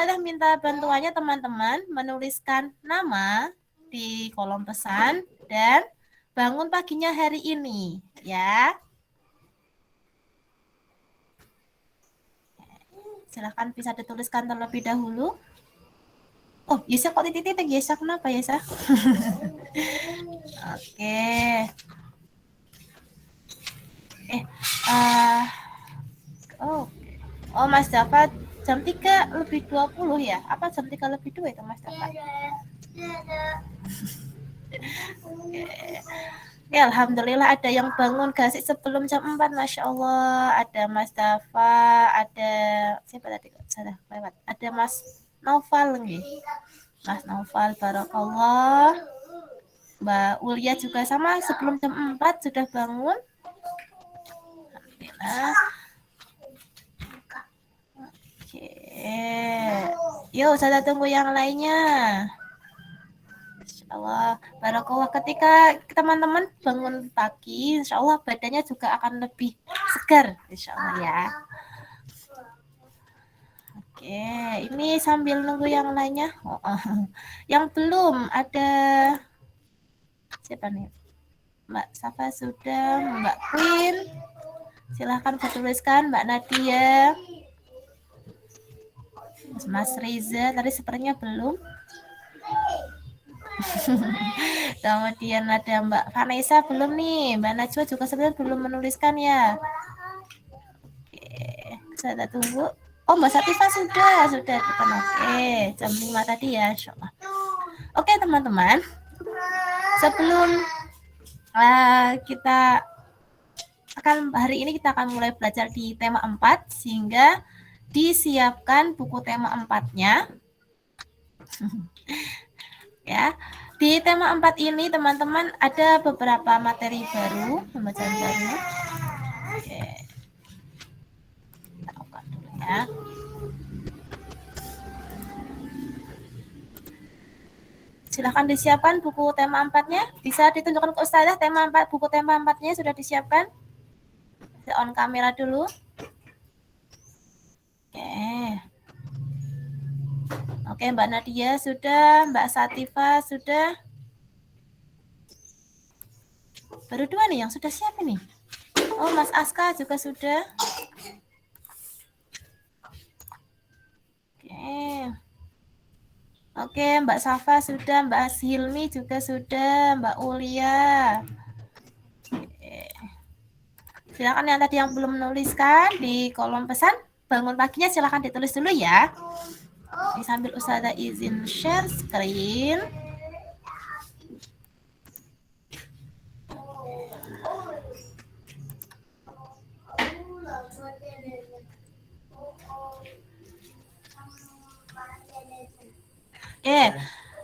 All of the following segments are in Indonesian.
Ustazah minta bantuannya teman-teman menuliskan nama di kolom pesan dan bangun paginya hari ini, ya. Silahkan bisa dituliskan terlebih dahulu. Oh, Yesa kok titik-titik Yesa? Kenapa Yesa? Oke. Oh, oh Mas Dapat jam 3 lebih 20 ya? Apa jam 3 lebih 2 itu Mas Dapat? Ya, alhamdulillah ada yang bangun gasik sebelum jam 4, Masya Allah. Ada Mas Dafa, ada siapa tadi? Salah lewat. Ada Mas Noval nih. Mas Noval, barakallah. Mbak Ulia juga sama sebelum jam 4 sudah bangun. Alhamdulillah. Oke. Yuk, saya tunggu yang lainnya. Insya Allah, barakallah. Ketika teman-teman bangun pagi, insya Allah badannya juga akan lebih segar, insya Allah ya. Oke, ini sambil nunggu yang lainnya. Yang belum ada siapa nih? Mbak Safa sudah, Mbak Queen. Silahkan dituliskan, Mbak Nadia. Mas Reza, tadi sepertinya belum. Kemudian ada Mbak Vanessa belum nih, Mbak Najwa juga sebenarnya belum menuliskan ya. Oke, saya tunggu. Oh, Mbak Sativa sudah depan. Oke, jam 5 tadi ya, insyaallah. Oke, teman-teman. Sebelum kita hari ini kita akan mulai belajar di tema 4 sehingga disiapkan buku tema 4-nya. Ya. Di tema 4 ini teman-teman ada beberapa materi baru, pembacaan baru. Oke. Kita buka dulu ya. Silahkan disiapkan buku tema 4-nya. Bisa ditunjukkan ke Ustazah buku tema 4-nya sudah disiapkan. On kamera dulu. Oke, Mbak Nadia sudah, Mbak Sativa sudah. Baru 2 nih yang sudah siap ini. Oh, Mas Aska juga sudah. Oke, Mbak Safa sudah, Mbak Hilmi juga sudah, Mbak Ulia. Silakan yang tadi yang belum menuliskan di kolom pesan, bangun paginya silakan ditulis dulu ya. Sambil Ustazah izin share screen.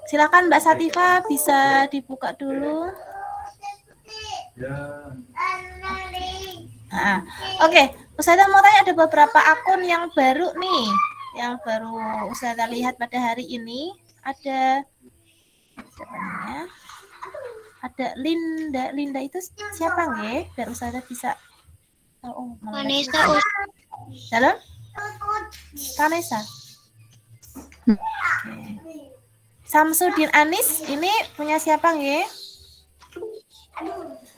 Silakan Mbak Sativa bisa dibuka dulu. Oke, Ustazah mau tanya ada beberapa akun yang baru nih, yang baru Ustazah lihat pada hari ini. Ada siapa namanya? Ada Linda itu siapa nggih? Biar Ustazah bisa. Vanessa. Halo? Vanessa. Samsudin Anis ini punya siapa nggih?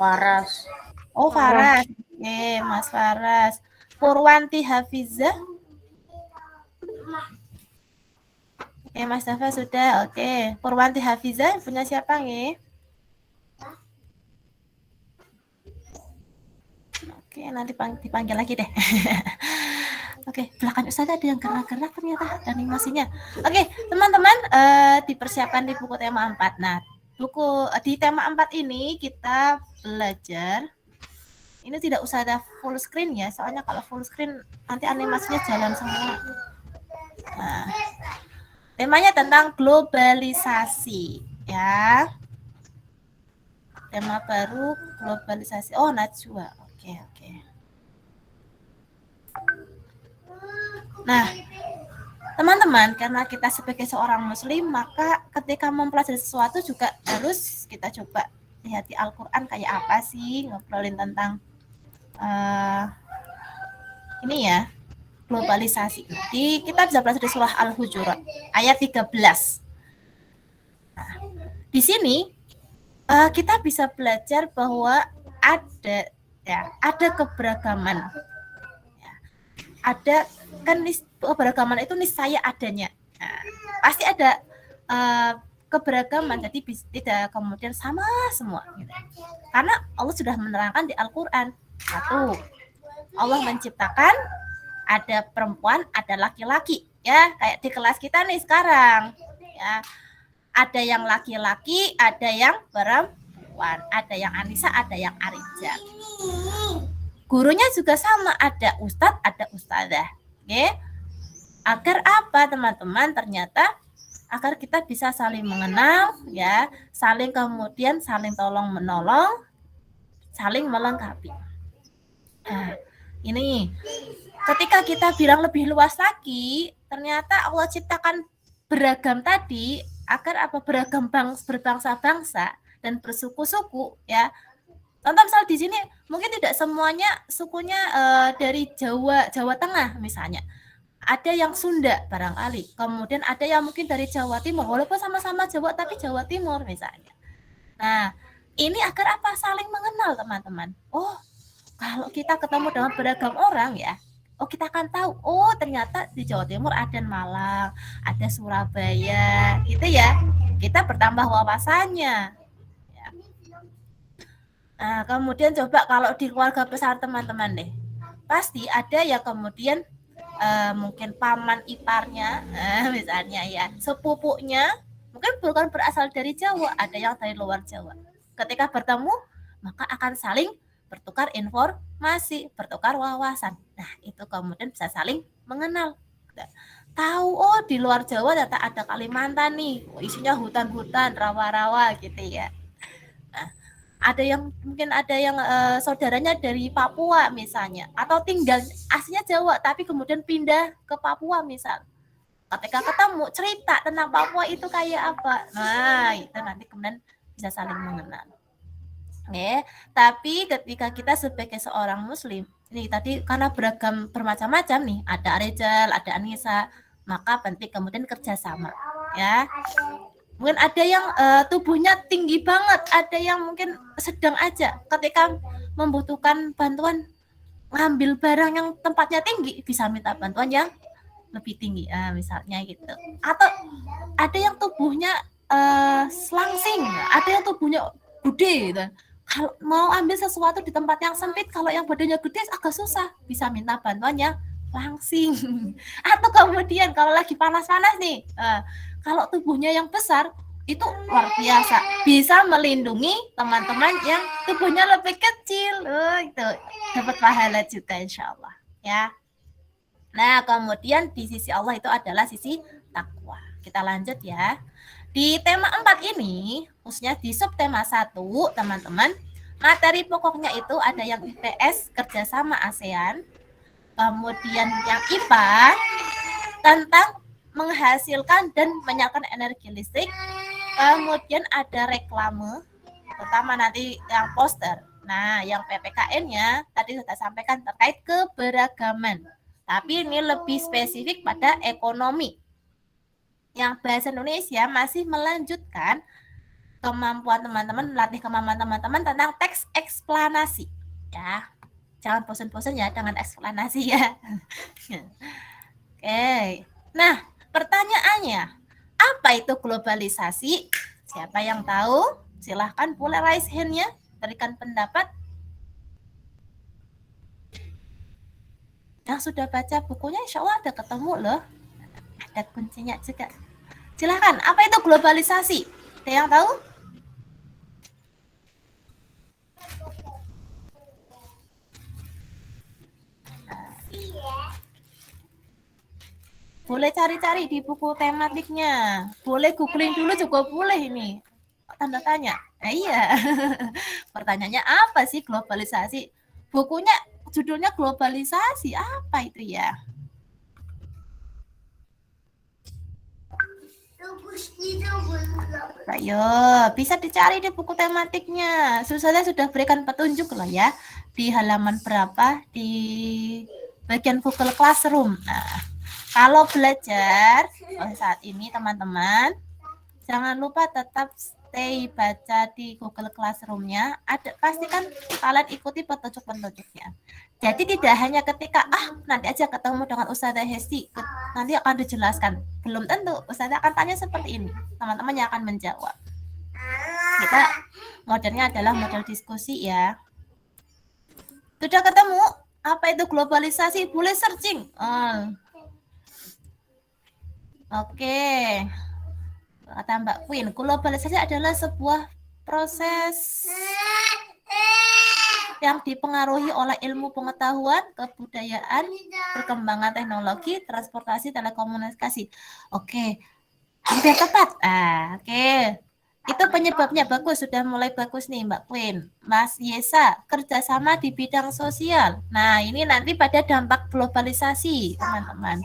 Faras. Oh, Faras. Oke, Mas Faras. Purwanti Hafizah. Oke, Mas Dafa sudah. Oke, Purwanti Hafizah punya siapa nggih? Oke, nanti dipanggil lagi deh. Oke, belakang Ustazah ada yang gerak-gerak ternyata animasinya. Oke, teman-teman, dipersiapkan di buku tema 4. Nah, di tema 4 ini kita belajar. Ini tidak usah ada full screen ya, soalnya kalau full screen nanti animasinya jalan semua. Nah, temanya tentang globalisasi, ya. Tema baru globalisasi. Oh, Najwa. Oke. Nah, teman-teman, karena kita sebagai seorang muslim, maka ketika mempelajari sesuatu juga harus kita coba lihat di Al-Quran kayak apa sih, ngobrolin tentang ini ya. globalisasi. Kita bisa belajar di surah Al-Hujurat ayat 13. Nah, di sini kita bisa belajar bahwa ada keberagaman. Ya, ada kan keberagaman itu niscaya adanya. Nah, pasti ada keberagaman, jadi tidak kemudian sama semua. Gitu. Karena Allah sudah menerangkan di Al-Quran. Satu, Allah menciptakan ada perempuan, ada laki-laki. Ya, kayak di kelas kita nih sekarang. Ya, ada yang laki-laki, ada yang perempuan, ada yang Anissa, ada yang Arija. Gurunya juga sama, ada ustadz, ada ustadzah. Oke? Agar apa, teman-teman? Ternyata agar kita bisa saling mengenal, ya, saling kemudian saling tolong menolong, saling melengkapi. Nah, ini ketika kita bilang lebih luas lagi, ternyata Allah ciptakan beragam tadi agar apa, beragam berbangsa-bangsa dan bersuku-suku, ya. Contoh misal di sini mungkin tidak semuanya sukunya dari Jawa Tengah misalnya. Ada yang Sunda barangkali, kemudian ada yang mungkin dari Jawa Timur, walaupun sama-sama Jawa tapi Jawa Timur misalnya. Nah, ini agar apa, saling mengenal teman-teman. Oh, kalau kita ketemu dengan beragam orang ya, oh kita akan tahu, oh ternyata di Jawa Timur ada Malang, ada Surabaya, gitu ya. Kita bertambah wawasannya. Ya. Nah, kemudian coba kalau di keluarga besar teman-teman deh, pasti ada yang kemudian mungkin paman iparnya, misalnya ya, sepupunya, mungkin bukan berasal dari Jawa, ada yang dari luar Jawa. Ketika bertemu, maka akan saling bertukar informasi, bertukar wawasan. Nah, itu kemudian bisa saling mengenal. Tahu, oh di luar Jawa ternyata ada Kalimantan nih, isinya hutan-hutan, rawa-rawa gitu ya. Nah, ada yang mungkin ada yang saudaranya dari Papua misalnya, atau tinggal aslinya Jawa tapi kemudian pindah ke Papua misal. Ketika ketemu cerita tentang Papua itu kayak apa, nah itu nanti kemudian bisa saling mengenal. Tapi ketika kita sebagai seorang Muslim, ini tadi karena bermacam-macam nih, ada Rizal, ada Anissa, maka penting kemudian kerjasama, ya. Mungkin ada yang tubuhnya tinggi banget, ada yang mungkin sedang aja. Ketika membutuhkan bantuan ngambil barang yang tempatnya tinggi, bisa minta bantuan yang lebih tinggi, misalnya gitu. Atau ada yang tubuhnya selangsing, ada yang tubuhnya gede gitu. Kalau mau ambil sesuatu di tempat yang sempit, kalau yang badannya gede agak susah, bisa minta bantuannya langsing. Atau kemudian kalau lagi panas-panas nih, kalau tubuhnya yang besar itu luar biasa, bisa melindungi teman-teman yang tubuhnya lebih kecil, itu dapat pahala juga insya Allah, ya. Nah, kemudian di sisi Allah itu adalah sisi takwa. Kita lanjut ya. Di tema 4 ini, khususnya di subtema 1, teman-teman, materi pokoknya itu ada yang IPS kerjasama ASEAN, kemudian yang IPA tentang menghasilkan dan menyalakan energi listrik, kemudian ada reklame, terutama nanti yang poster. Nah, yang PPKN-nya tadi sudah sampaikan terkait keberagaman, tapi ini lebih spesifik pada ekonomi. Yang bahasa Indonesia masih melanjutkan kemampuan teman-teman, melatih kemampuan teman-teman tentang teks eksplanasi, ya. Jangan bosan-bosan ya dengan eksplanasi ya. Oke. Nah, pertanyaannya, apa itu globalisasi? Siapa yang tahu? Silahkan boleh raise hand-nya, berikan pendapat. Yang sudah baca bukunya insya Allah ada ketemu loh. Ada kuncinya juga. Silahkan, apa itu globalisasi? Ada yang tahu? Boleh cari-cari di buku tematiknya. Boleh googling dulu juga boleh ini. Tanda tanya. Iya. Pertanyaannya apa sih globalisasi? Bukunya judulnya globalisasi. Apa itu ya? Ayo, bisa dicari di buku tematiknya. Susahnya sudah berikan petunjuk loh ya. Di halaman berapa? Di bagian Google Classroom. Nah, kalau belajar saat ini teman-teman, jangan lupa tetap stay baca di Google Classroom-nya. Pastikan kalian ikuti petunjuk-petunjuknya. Jadi tidak hanya ketika nanti aja ketemu dengan Ustazah Hesti, nanti akan dijelaskan. Belum tentu Ustazah akan tanya seperti ini. Teman-teman yang akan menjawab. Kita modelnya adalah model diskusi ya. Sudah ketemu apa itu globalisasi? Boleh searching. Oke. Kata Mbak Queen, globalisasi adalah sebuah proses yang dipengaruhi oleh ilmu pengetahuan, kebudayaan, perkembangan teknologi, transportasi, telekomunikasi. Oke, hampir tepat. Oke. Itu penyebabnya bagus, sudah mulai bagus nih Mbak Queen. Mas Yesa, kerjasama di bidang sosial. Nah, ini nanti pada dampak globalisasi, teman-teman.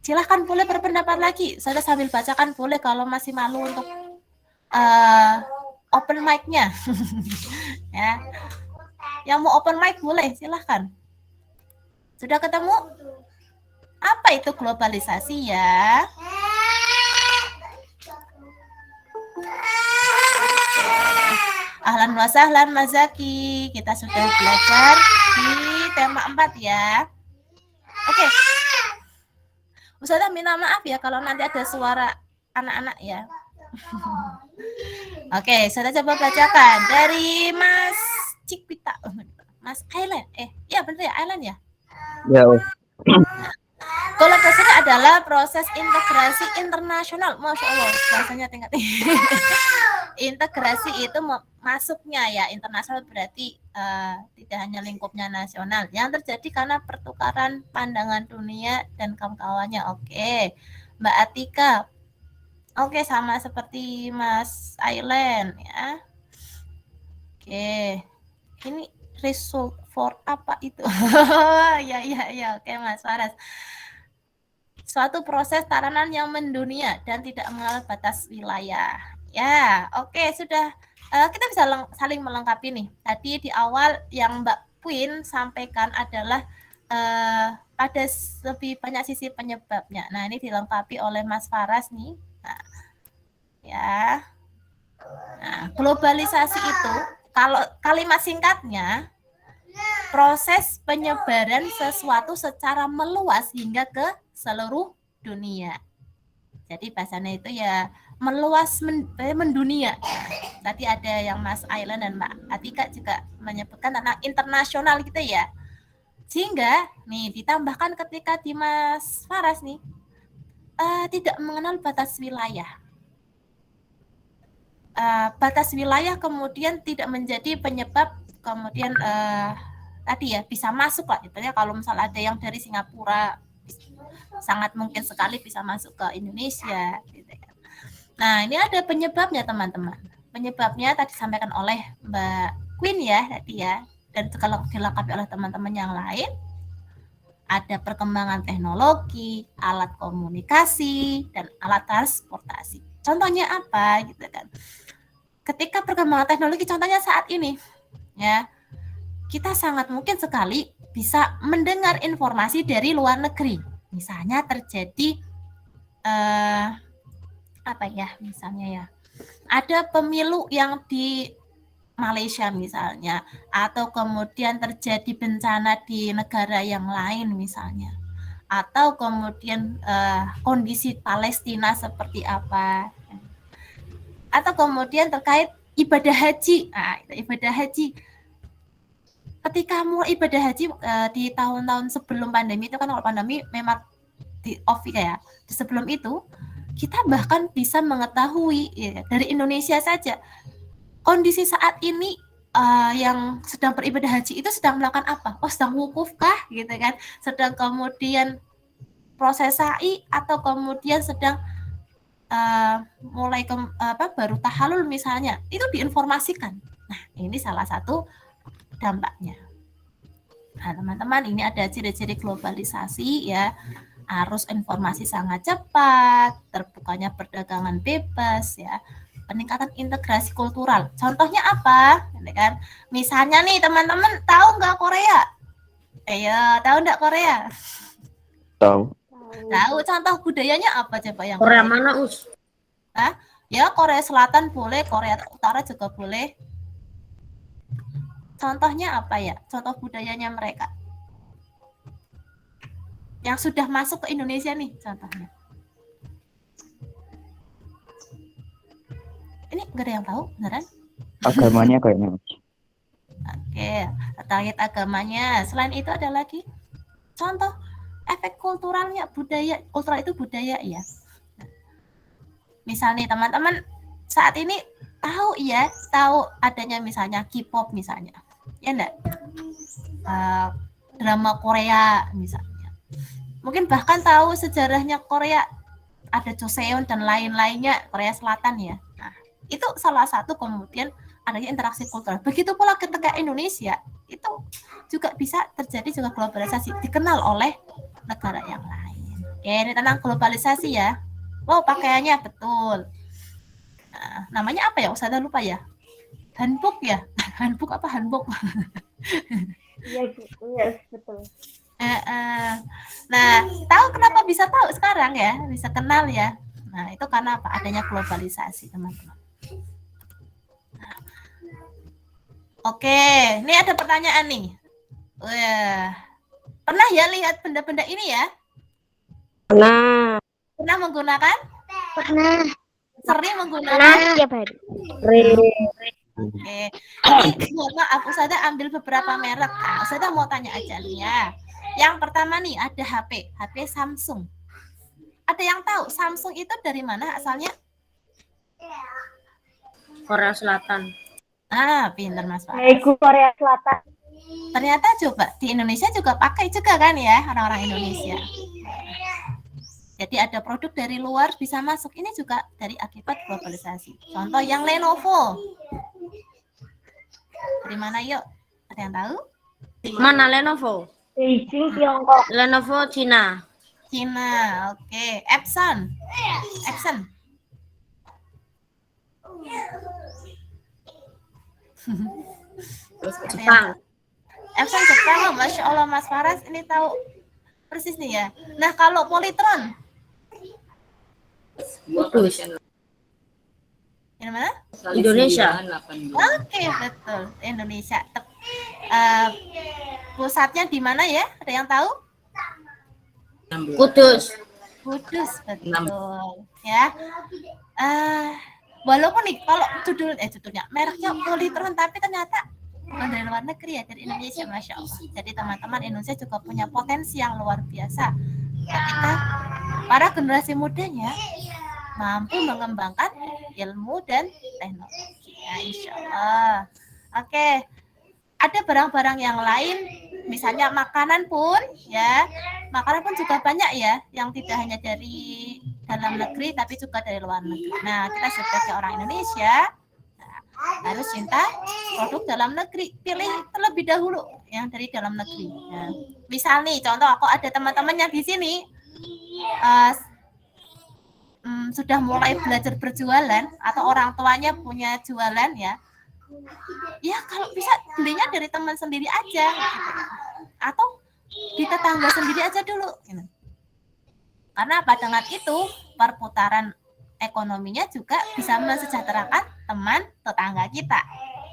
Silahkan boleh berpendapat lagi. Saya sambil bacakan boleh kalau masih malu untuk open mic-nya. Ya. Yang mau open mic boleh, silahkan. Sudah ketemu? Apa itu globalisasi ya? Ahlan wa sahlan Mas Zaki. Kita sudah belajar di tema 4 ya. Oke. Ustazah minta maaf ya kalau nanti ada suara anak-anak ya. Oke, saya coba bacakan dari Mas Cikpita. Mas Ailan. Iya benar ya, Ailan ya? Ya. Globalisasi adalah proses integrasi internasional. Masya Allah, bahasanya tingkat tinggi. Integrasi itu masuknya ya, internasional berarti tidak hanya lingkupnya nasional. Yang terjadi karena pertukaran pandangan dunia dan kawan-kawannya. Oke, Mbak Atika. Oke, sama seperti Mas Ailen ya. Oke, ini result for apa itu? ya. Oke, Mas Faras. Suatu proses tatanan yang mendunia dan tidak mengenal batas wilayah. Ya, oke, sudah. Kita bisa saling melengkapi nih. Tadi di awal yang Mbak Queen sampaikan adalah pada lebih banyak sisi penyebabnya. Nah, ini dilengkapi oleh Mas Faras nih. Nah, ya. Nah, globalisasi itu kalau kalimat singkatnya proses penyebaran sesuatu secara meluas hingga ke seluruh dunia. Jadi bahasanya itu ya meluas mendunia. Tadi ada yang Mas Ailan dan Mbak Atika juga menyebutkan tentang internasional gitu ya. Sehingga nih ditambahkan ketika di Mas Faras nih tidak mengenal batas wilayah. Batas wilayah kemudian tidak menjadi penyebab kemudian tadi ya bisa masuk lah. Misalnya kalau misalnya ada yang dari Singapura sangat mungkin sekali bisa masuk ke Indonesia gitu kan. Nah, ini ada penyebabnya teman-teman. Penyebabnya tadi disampaikan oleh Mbak Queen ya tadi ya, dan kalau dilengkapi oleh teman-teman yang lain. Ada perkembangan teknologi, alat komunikasi, dan alat transportasi. Contohnya apa gitu kan? Ketika perkembangan teknologi contohnya saat ini ya, kita sangat mungkin sekali bisa mendengar informasi dari luar negeri. Misalnya terjadi misalnya ya ada pemilu yang di Malaysia misalnya, atau kemudian terjadi bencana di negara yang lain misalnya, atau kemudian kondisi Palestina seperti apa, atau kemudian terkait ibadah haji. Nah, ibadah haji ketika mulai ibadah haji di tahun-tahun sebelum pandemi itu kan, kalau pandemi memang di off ya. Sebelum itu kita bahkan bisa mengetahui ya, dari Indonesia saja kondisi saat ini yang sedang beribadah haji itu sedang melakukan apa? Oh, sedang wukuf kah gitu kan? Sedang kemudian proses sa'i atau kemudian sedang mulai baru tahalul misalnya. Itu diinformasikan. Nah, ini salah satu dampaknya. Nah, teman-teman, ini ada ciri-ciri globalisasi ya. Arus informasi sangat cepat, terbukanya perdagangan bebas ya. Peningkatan integrasi kultural. Contohnya apa? Kan? Misalnya nih teman-teman tahu nggak Korea? Ayo, tahu enggak Korea? Tahu. Tahu contoh budayanya apa coba yang Korea Korea? mana, Us? Hah? Ya Korea Selatan boleh, Korea Utara juga boleh. Contohnya apa ya? Contoh budayanya mereka yang sudah masuk ke Indonesia nih contohnya. Ini nggak ada yang tahu beneran? Agamanya kayaknya. Oke, terkait agamanya. Selain itu ada lagi contoh efek kulturalnya, budaya. Kultural itu budaya ya. Misal nih teman-teman saat ini tahu ya, tahu adanya misalnya K-pop misalnya. Ya enggak? Drama Korea misalnya. Mungkin bahkan tahu sejarahnya Korea, ada Joseon dan lain-lainnya, Korea Selatan ya. Nah, itu salah satu kemudian adanya interaksi kultural. Begitu pula ketika Indonesia, itu juga bisa terjadi juga globalisasi, dikenal oleh negara yang lain. Oke, ini tentang globalisasi ya. Wow, pakaiannya betul. Nah, namanya apa ya? Ustazah lupa ya. Hanbok ya? Hanbok apa hanbok? Iya, iya betul. Nah, tahu kenapa bisa tahu sekarang ya? Bisa kenal ya? Nah, itu karena apa? Adanya globalisasi, teman-teman. Nah, oke, ini ada pertanyaan nih. Wah, pernah ya lihat benda-benda ini ya? Pernah. Pernah menggunakan? Pernah. Sering menggunakan? Pernah tiap hari. Oke, ini mohon maaf, Ustazah ambil beberapa merek. Nah, Ustazah mau tanya aja nih ya. Yang pertama nih ada HP Samsung. Ada yang tahu Samsung itu dari mana asalnya? Korea Selatan. Pinter Mas Faras. Yaitu Korea Selatan. Ternyata coba di Indonesia juga pakai juga kan ya orang-orang Indonesia. Jadi ada produk dari luar bisa masuk. Ini juga dari akibat globalisasi. Contoh yang Lenovo. Dari mana yuk? Ada yang tahu? Mana Lenovo? Beijing, Tiongkok. Lenovo Cina. Cina, oke. Epson. Jepang. Epson Jepang, Masya Allah Mas Faras ini tahu persis nih ya. Nah kalau Polytron, Kudus. di mana? Indonesia. Oke, betul. Indonesia. Pusatnya di mana ya? Ada yang tahu? Kudus. Kudus, betul. Ya. Walaupun nih kalau judulnya mereknya Polytron tapi ternyata bukan dari luar negeri ya, dari Indonesia, Masya Allah. Jadi teman-teman, Indonesia juga punya potensi yang luar biasa ketika para generasi mudanya mampu mengembangkan ilmu dan teknologi. Ya, insya Allah. Oke, ada barang-barang yang lain, misalnya makanan pun, ya, makanan pun juga banyak ya, yang tidak hanya dari dalam negeri, tapi juga dari luar negeri. Nah, kita sebagai orang Indonesia harus cinta produk dalam negeri, pilih terlebih dahulu yang dari dalam negeri. Ya. Misal nih, contoh aku ada teman-teman yang di sini sudah mulai belajar berjualan atau orang tuanya punya jualan ya. Ya kalau bisa belinya dari teman sendiri aja, gitu. Atau di tetangga sendiri aja dulu. Gitu. Karena apa? Dengan itu perputaran ekonominya juga bisa mensejahterakan teman tetangga kita.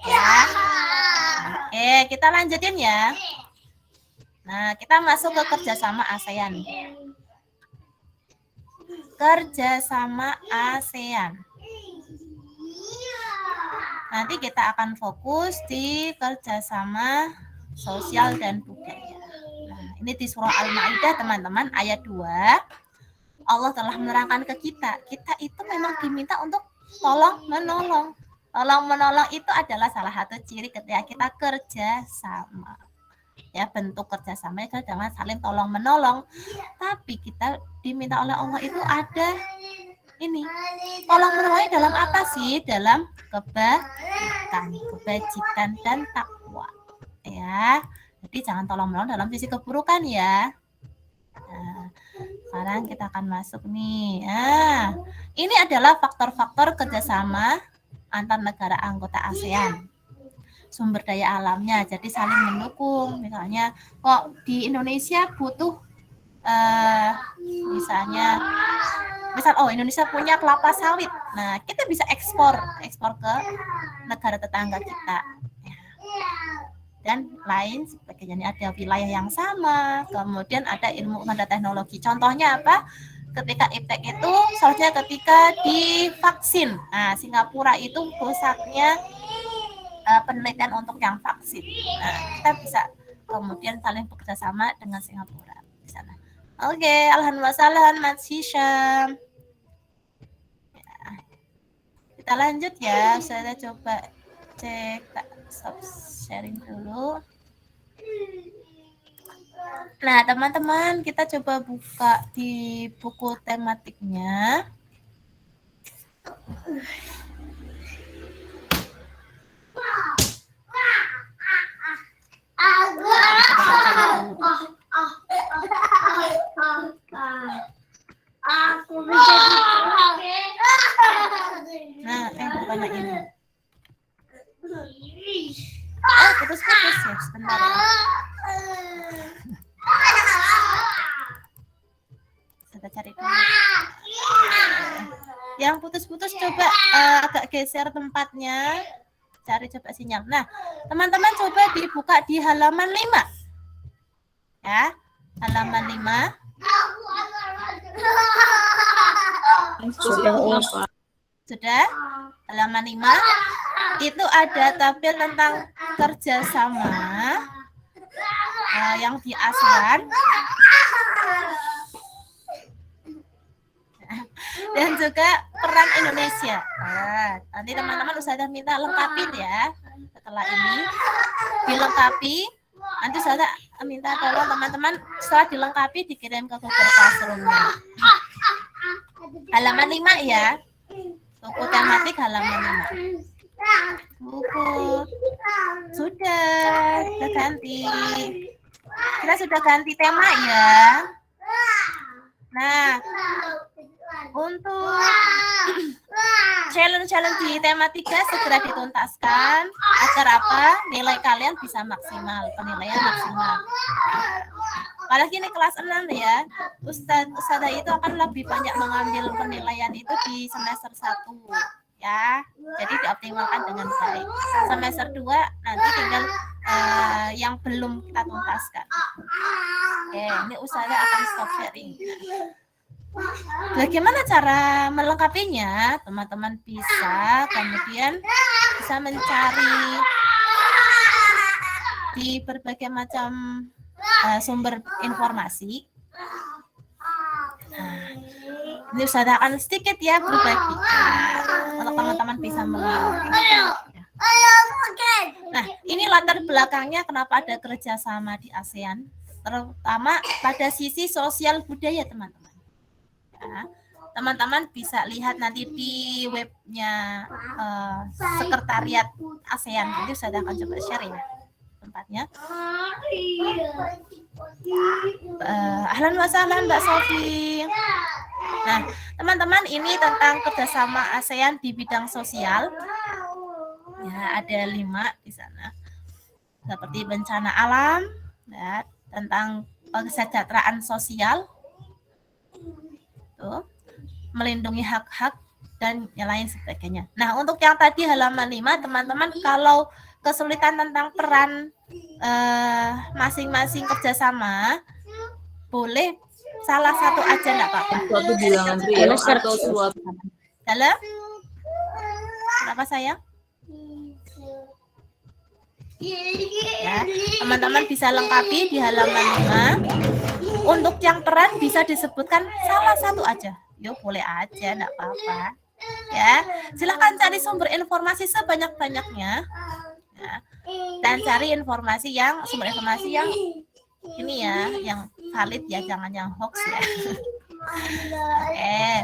Ya. Oke, kita lanjutin ya. Nah, kita masuk ke kerjasama ASEAN. Kerjasama ASEAN. Nanti kita akan fokus di kerjasama sosial dan budaya. Nah, ini di surah Al-Maidah teman-teman ayat 2. Allah telah menerangkan ke kita itu memang diminta untuk tolong menolong. Tolong menolong itu adalah salah satu ciri ketika kita kerja sama. Ya, bentuk kerjasama itu dengan saling tolong menolong. Tapi kita diminta oleh Allah itu ada ini. Tolong menolong dalam apa sih? Dalam kebajikan dan takwa. Ya. Jadi jangan tolong menolong dalam sisi keburukan ya. Nah, sekarang kita akan masuk nih. Nah, ini adalah faktor-faktor kerjasama antar negara anggota ASEAN. sumber daya alamnya, jadi saling mendukung. Misalnya kok di Indonesia butuh misalnya Indonesia punya kelapa sawit, nah kita bisa ekspor ke negara tetangga kita, dan lain sebagainya. Ini ada wilayah yang sama, kemudian ada ilmu dan teknologi. Contohnya apa? Ketika iptek itu soalnya ketika di vaksin. Nah, Singapura itu pusatnya penelitian untuk yang vaksin. Nah, kita bisa kemudian saling bekerja sama dengan Singapura di sana. Oke, alhamdulillah Mas Hisham. Ya, kita lanjut ya. Saya coba cek stop sharing dulu. Nah, teman-teman, kita coba buka di buku tematiknya. Nah, bukan ini. Putus-putus ya, sebentar. Saya cari dulu. Yang putus-putus coba agak geser tempatnya. Cari coba sinyal. Nah, teman-teman coba dibuka di halaman 5. Ya, halaman 5. Sudah? Halaman 5. Itu ada tabel tentang kerjasama yang di ASEAN. Dan juga peran Indonesia. Nah, nanti teman-teman Ustazah minta lengkapin ya. Setelah ini dilengkapi, nanti Ustazah minta tolong teman-teman setelah dilengkapi dikirim ke Google Classroom-nya. Halaman 5 ya. Buku tematik halaman 5. Buku sudah ganti. Kita sudah ganti tema ya. Nah, untuk challenge di tema 3 segera dituntaskan agar apa? Nilai kalian bisa maksimal, penilaian maksimal. Apalagi ini kelas 6 ya. Ustazah itu akan lebih banyak mengambil penilaian itu di semester 1 ya. Jadi dioptimalkan dengan baik. Semester 2 nanti tinggal yang belum kita tuntaskan. Oke, ini Ustazah akan stop sharing. Bagaimana cara melengkapinya? Teman-teman bisa kemudian bisa mencari di berbagai macam sumber informasi. Nah, ini Ustazah akan sedikit ya berbagi untuk teman-teman bisa melengkapi. Nah, ini latar belakangnya kenapa ada kerjasama di ASEAN, terutama pada sisi sosial budaya teman-teman. Ya, teman-teman bisa lihat nanti di webnya Sekretariat ASEAN. Jadi saya akan coba share ya tempatnya. Ahlan wa sahlan Mbak Sofi. Nah, teman-teman ini tentang kerjasama ASEAN di bidang sosial. Ya, ada 5 di sana. Seperti bencana alam, ya, tentang kesejahteraan sosial, melindungi hak-hak dan yang lain sebagainya. Nah, untuk yang tadi halaman 5, teman-teman kalau kesulitan tentang peran masing-masing kerjasama, boleh salah satu aja enggak apa-apa. Suatu bilangan real atau suatu Dalam? Kenapa sayang? Ya, teman-teman bisa lengkapi di halaman 5. Untuk yang peran bisa disebutkan salah satu aja. Yo, boleh aja, enggak apa-apa. Ya, silakan cari sumber informasi sebanyak-banyaknya. Ya, dan cari sumber informasi yang ini ya, yang valid ya, jangan yang hoax ya. Oke,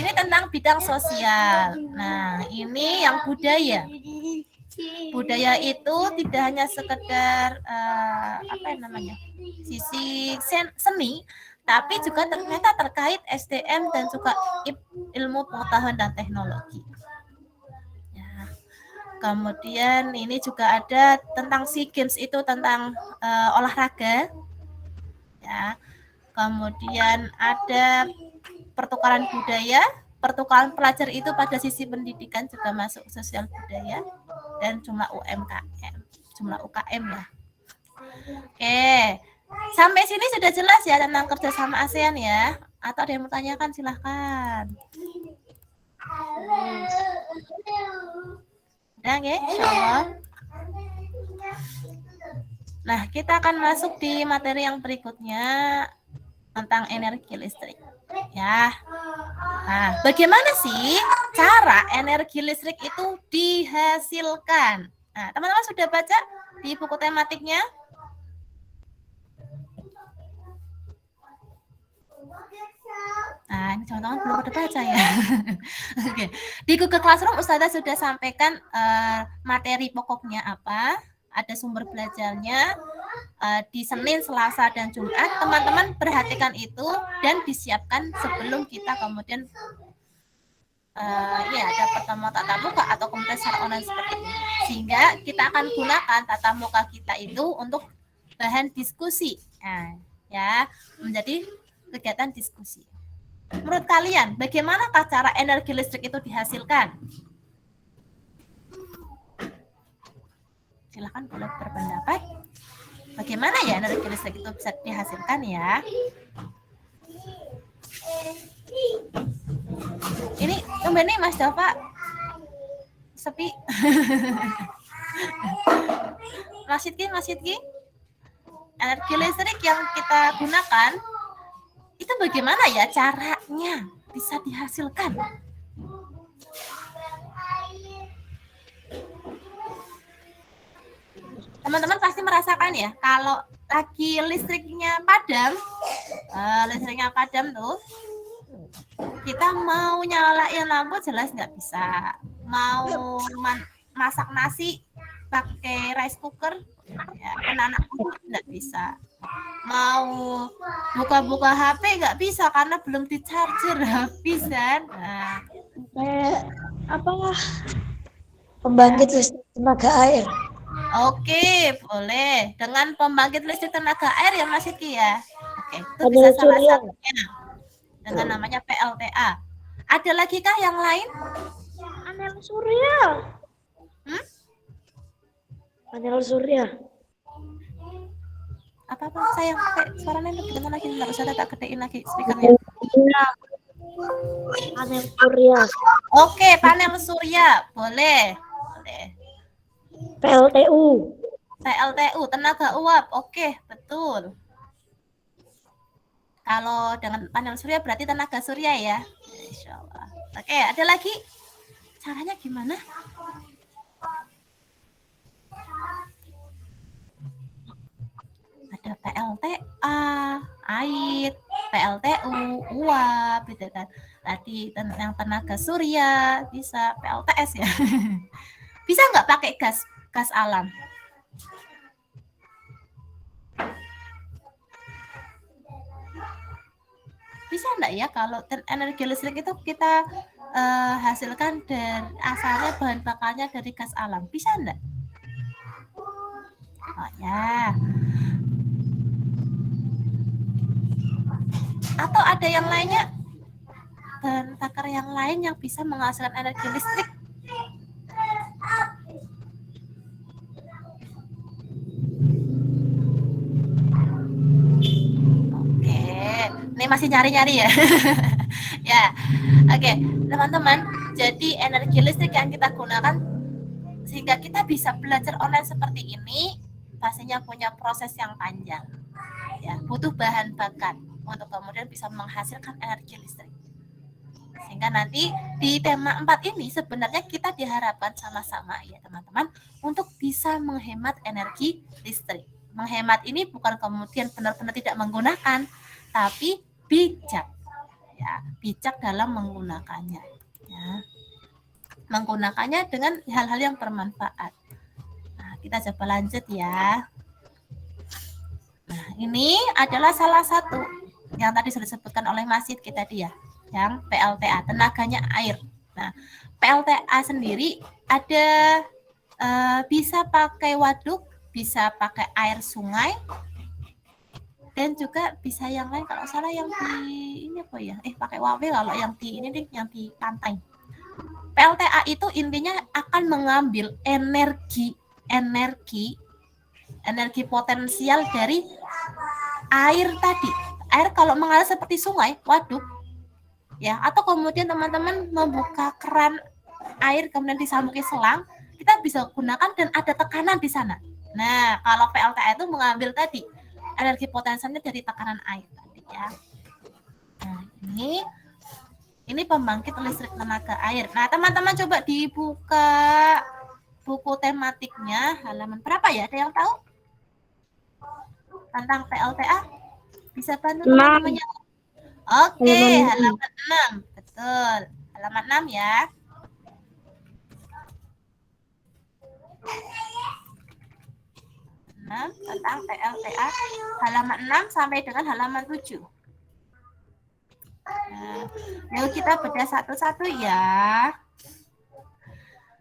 ini tentang bidang sosial. Nah, ini yang budaya. Budaya itu tidak hanya sekedar sisi seni, tapi juga ternyata terkait SDM dan juga ilmu pengetahuan dan teknologi. Ya. Kemudian ini juga ada tentang SEA Games, itu tentang olahraga. Ya. Kemudian ada pertukaran budaya, pertukaran pelajar itu pada sisi pendidikan juga masuk sosial budaya, dan jumlah UMKM, jumlah UKM ya. Oke, sampai sini sudah jelas ya tentang kerjasama ASEAN ya? Atau ada yang mau tanyakan, silahkan. Udah nggih, insyaallah. Nah, kita akan masuk di materi yang berikutnya tentang energi listrik. Ya. Nah, bagaimana sih cara energi listrik itu dihasilkan? Nah, teman-teman sudah baca di buku tematiknya? Nah, ini teman-teman belum pada baca ya. Oke. Di Google Classroom Ustazah sudah sampaikan materi pokoknya apa, ada sumber belajarnya di Senin, Selasa, dan Jumat. Teman-teman perhatikan itu dan disiapkan sebelum kita kemudian ya ada pertemuan tatap muka atau kemudian secara online seperti ini. Sehingga kita akan gunakan tatap muka kita itu untuk bahan diskusi. Nah, ya, menjadi kegiatan diskusi. Menurut kalian, bagaimanakah cara energi listrik itu dihasilkan? Silakan boleh berpendapat. Bagaimana ya energi listrik itu bisa dihasilkan ya? Ini nih Mas Dava sepi. Mas Sidki, energi listrik yang kita gunakan itu bagaimana ya caranya bisa dihasilkan? Teman-teman pasti merasakan ya, kalau lagi listriknya padam tuh, kita mau nyalain lampu jelas nggak bisa. Mau masak nasi pakai rice cooker, ya, anak nggak bisa. Mau buka-buka HP nggak bisa karena belum di charger habis kan. Nah, pembangkit listrik tenaga air. Oke, boleh. Dengan pembangkit listrik tenaga air ya Mas Sidki ya. Oke, itu bisa salah satunya dengan namanya PLTA. Ada lagi kah yang lain? Panel surya. Panel surya. Apa sayang, suaranya lebih dengar lagi, nggak usah tak gedein lagi speakernya. Panel surya. Oke, panel surya, boleh. PLTU, tenaga uap, oke, betul. Kalau dengan panel surya berarti tenaga surya ya. Insyaallah. Oke, ada lagi? Caranya gimana? Ada PLTA, air, PLTU, uap, gitu kan. Tadi yang tenaga surya, bisa PLTS ya. Bisa nggak pakai gas alam? Bisa nggak ya kalau energi listrik itu kita hasilkan dari asalnya bahan bakarnya dari gas alam? Bisa nggak? Oh ya. Atau ada yang lainnya, bahan bakar yang lain yang bisa menghasilkan energi listrik? Ini masih nyari-nyari ya. Ya, oke, teman-teman. Jadi energi listrik yang kita gunakan sehingga kita bisa belajar online seperti ini, pastinya punya proses yang panjang. Ya, butuh bahan bakar untuk kemudian bisa menghasilkan energi listrik. Sehingga nanti di tema 4 ini sebenarnya kita diharapkan sama-sama ya teman-teman untuk bisa menghemat energi listrik. Menghemat ini bukan kemudian benar-benar tidak menggunakan, tapi bijak, ya, bijak dalam menggunakannya, ya, menggunakannya dengan hal-hal yang bermanfaat. Nah, kita coba lanjut ya. Nah, ini adalah salah satu yang tadi sudah disebutkan oleh Mas Sidki tadi ya, yang PLTA, tenaganya air. Nah, PLTA sendiri ada bisa pakai waduk, bisa pakai air sungai, dan juga bisa yang lain kalau salah yang di ini apa ya? Pakai wawe kalau yang di ini deh, yang di pantai. PLTA itu intinya akan mengambil energi potensial dari air tadi. Air kalau mengalir seperti sungai, waduk, ya, atau kemudian teman-teman membuka keran air kemudian disambungi selang, kita bisa gunakan dan ada tekanan di sana. Nah, kalau PLTA itu mengambil tadi energi potensialnya dari tekanan air tadi ya. Nah, ini pembangkit listrik tenaga air. Nah, teman-teman coba dibuka buku tematiknya halaman berapa ya? Ada yang tahu? Tentang PLTA? Bisa bantu teman-temannya? Oke, halaman 6. Betul. Halaman 6 ya. Tentang PLTA halaman 6 sampai dengan halaman 7. Nah, yuk kita bedah satu-satu ya.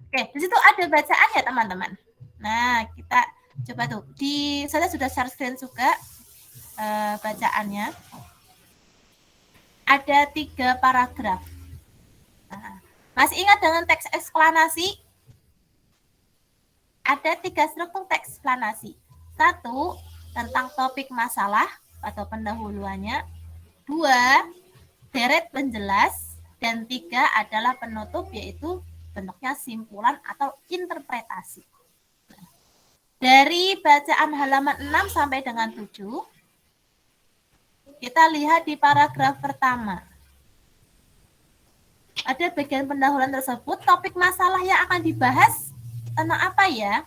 Oke, di situ ada bacaan ya teman-teman. Nah, kita coba tuh. Saya sudah share screen juga bacaannya. Ada 3 paragraf. Nah, masih ingat dengan teks eksplanasi? Ada 3 struktur teks eksplanasi. 1, tentang topik masalah atau pendahuluannya. 2, deret penjelas. Dan 3 adalah penutup, yaitu bentuknya simpulan atau interpretasi. Nah, dari bacaan halaman 6 sampai dengan 7, kita lihat di paragraf pertama. Ada bagian pendahuluan tersebut, topik masalah yang akan dibahas tentang apa ya?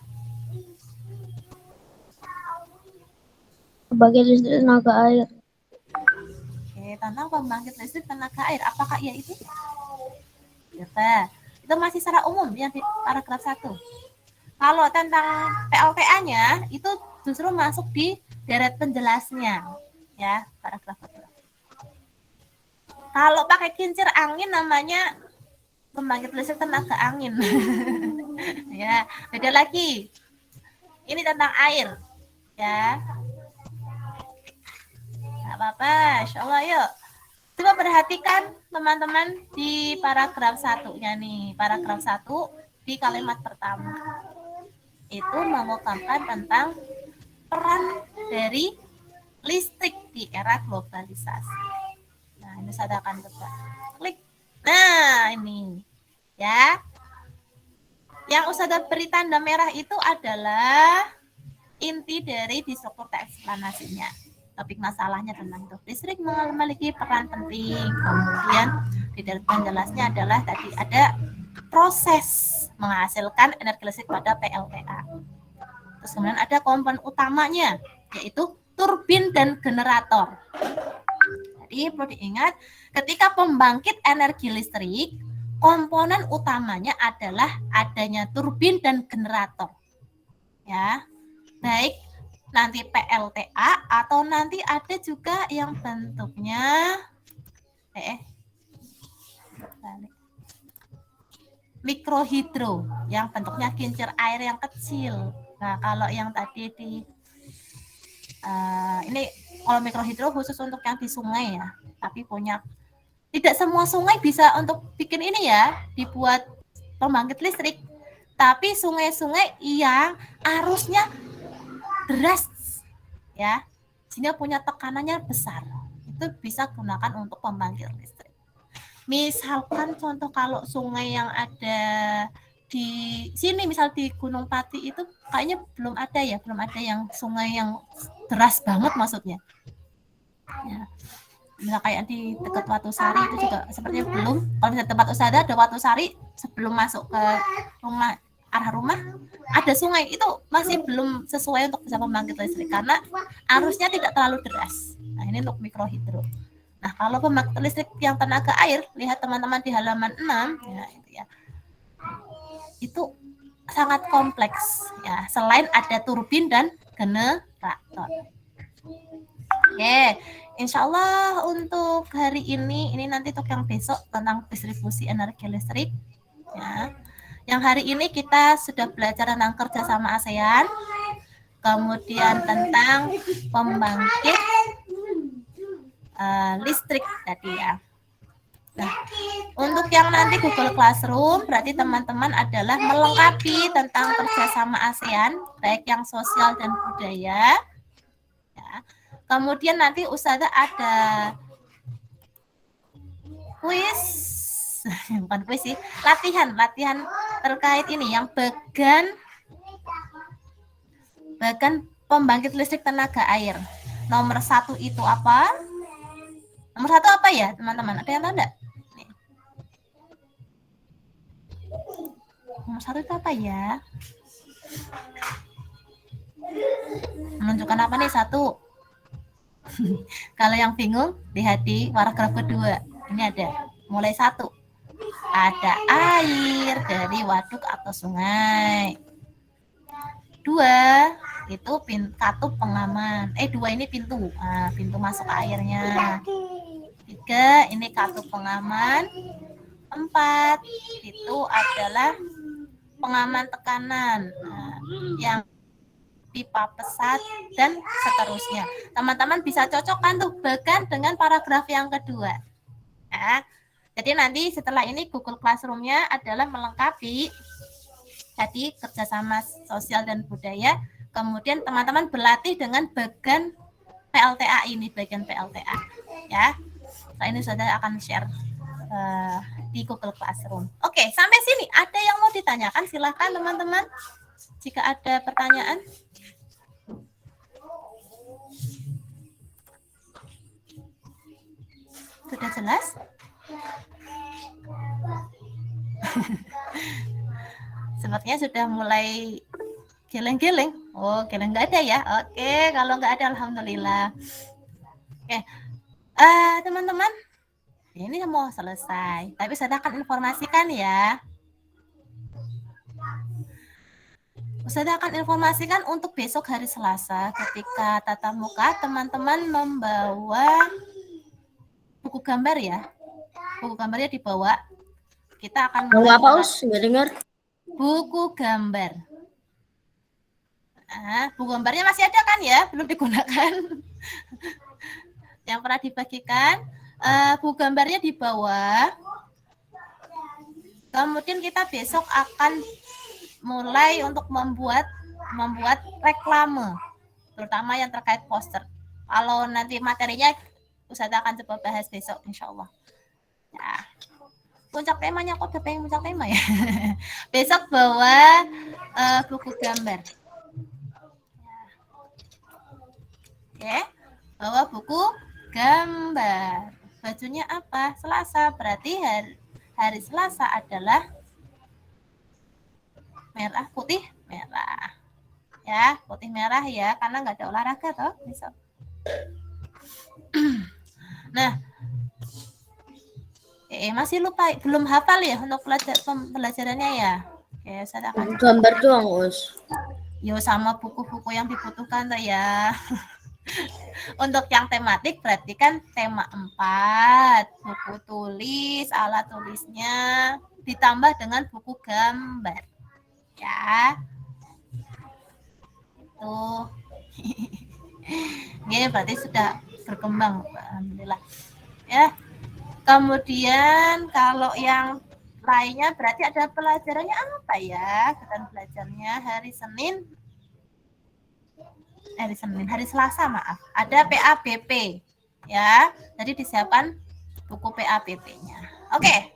Pembangkit listrik tenaga air. Oke, tentang pembangkit listrik tenaga air. Apakah iya itu? Ya, itu masih secara umum yang di paragraf 1. Kalau tentang PLTA-nya itu justru masuk di deret penjelasnya, ya, paragraf 1. Kalau pakai kincir angin namanya pembangkit listrik tenaga angin. Ya, beda lagi. Ini tentang air, ya. Nggak apa-apa, insya Allah yuk. Coba perhatikan teman-teman di paragraf 1-nya nih. Paragraf 1 di kalimat pertama. Itu mengungkapkan tentang peran dari listrik di era globalisasi. Nah, ini saya akan coba klik. Nah, ini ya. Yang Ustazah beri tanda merah itu adalah inti dari di struktur teks eksplanasinya. Topik masalahnya tentang itu. Listrik memiliki peran penting. Kemudian di dalam penjelasnya adalah tadi ada proses menghasilkan energi listrik pada PLTA. Terus kemudian ada komponen utamanya, yaitu turbin dan generator. Jadi perlu diingat, ketika pembangkit energi listrik, komponen utamanya adalah adanya turbin dan generator. Ya, baik nanti PLTA atau nanti ada juga yang bentuknya mikrohidro, yang bentuknya kincir air yang kecil. Nah, kalau yang tadi di ini kalau mikrohidro khusus untuk yang di sungai ya, tapi punya tidak semua sungai bisa untuk bikin ini ya, dibuat pembangkit listrik. Tapi sungai-sungai yang arusnya deras ya, sehingga punya tekanannya besar, itu bisa gunakan untuk pembangkit listrik. Misalkan contoh kalau sungai yang ada di sini, misal di Gunung Pati itu kayaknya belum ada yang sungai yang deras banget maksudnya. Ya. Misal kayak di dekat Watusari itu juga sepertinya belum. Kalau di tempat usaha ada Watusari, sebelum masuk ke rumah arah rumah ada sungai, itu masih belum sesuai untuk bisa pembangkit listrik karena arusnya tidak terlalu deras. Nah, ini untuk mikrohidro. Nah, kalau pembangkit listrik yang tenaga air, lihat teman-teman di halaman 6 ya, itu ya. Itu sangat kompleks ya, selain ada turbin dan generator. Oke, insya Allah untuk hari ini nanti untuk yang besok tentang distribusi energi listrik ya. Yang hari ini kita sudah belajar tentang kerjasama ASEAN, kemudian tentang pembangkit listrik tadi ya. Nah, untuk yang nanti Google Classroom, berarti teman-teman adalah melengkapi tentang kerjasama ASEAN, baik yang sosial dan budaya. Ya. Kemudian nanti Ustazah ada kuis, bukan kuis sih, latihan terkait ini yang bagan pembangkit listrik tenaga air. Nomor 1 itu apa? Nomor 1 apa ya, teman-teman? Ada yang tahu enggak? Nomor 1 itu apa ya? Menunjukkan apa nih 1? Kalau yang bingung, lihat di paragraf kedua. Ini ada, mulai 1. Ada air dari waduk atau sungai. 2, itu katup pengaman. 2 ini pintu. Nah, pintu masuk airnya. 3, ini katup pengaman. 4, itu adalah pengaman tekanan. Nah, yang pipa pesat dan seterusnya. Teman-teman bisa cocokkan tuh bagan dengan paragraf yang kedua. Nah, jadi nanti setelah ini Google Classroom-nya adalah melengkapi tadi kerjasama sosial dan budaya. Kemudian teman-teman berlatih dengan bagan PLTA ini, bagian PLTA. Ya, nah, ini saudara akan share di Google Classroom. Oke, sampai sini ada yang mau ditanyakan? Silahkan teman-teman. Jika ada pertanyaan. Sudah jelas? Sepertinya sudah mulai geleng-geleng. Oh, geleng nggak ada ya? Oke, kalau nggak ada, alhamdulillah. Oke, teman-teman, ini mau selesai. Tapi saya akan informasikan ya. Saya akan informasikan untuk besok hari Selasa ketika tatap muka teman-teman membawa buku gambar ya. Buku gambarnya dibawa. Kita akan Bawa apa, Us? Nggak dengar. buku gambar. Nah, buku gambarnya masih ada kan ya? Belum digunakan. Yang pernah dibagikan. Buku gambarnya dibawa. Kemudian kita besok akan mulai untuk membuat reklame, terutama yang terkait poster. Kalau nanti materinya Ustazah akan coba bahas besok, insya Allah. Ya. Puncak temanya kok udah pengen puncak tema ya. Besok bawa buku gambar. Oke, bawa buku gambar. Bajunya apa? Selasa, berarti hari Selasa adalah merah, putih, merah. Ya, putih merah ya, karena nggak ada olahraga toh besok. Nah, masih lupa, belum hafal ya untuk pelajarannya ya. Oke, saya akan Gambar doang, Us. yo sama buku-buku yang dibutuhkan toh ya. Untuk yang tematik berarti kan tema 4, buku tulis, alat tulisnya ditambah dengan buku gambar. Ya. Tuh. Ini berarti sudah berkembang, alhamdulillah. Ya. Kemudian kalau yang lainnya berarti ada pelajarannya apa ya? Kegiatan belajarnya hari Selasa maaf. Ada PABP ya. Jadi disiapkan buku PABP-nya. Oke.